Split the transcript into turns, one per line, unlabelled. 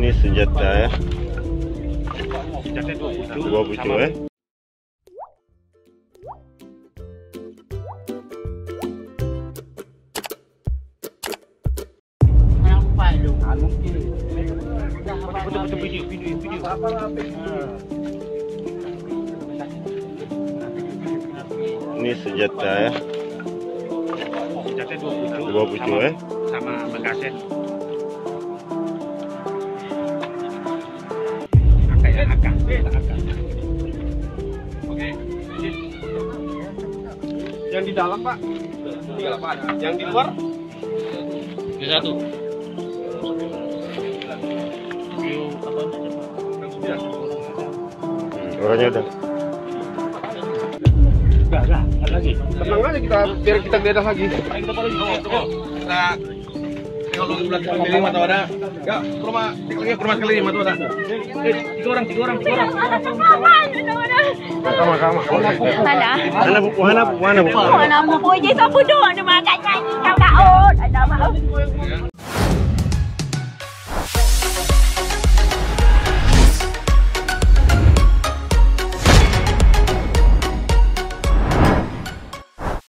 Ini senjata ya.
Senjata 2
bucu ya.
Betul video.
Ini senjata ya.
Senjata
2 bucu ya.
Sama bagasen. AK. Oke. Yang di dalam, Pak. 38. Yang di luar 1.
Orangnya udah.
Ada lagi.
Tenang aja biar kita geledah lagi.
Kita kalau lu bulan sekali mata ada. Ya, ke rumah sekali mata ada. 3 orang.
Mana buku?
Mana buku je sapu doang dia makan nyanyi kau tahu. Ada maaf.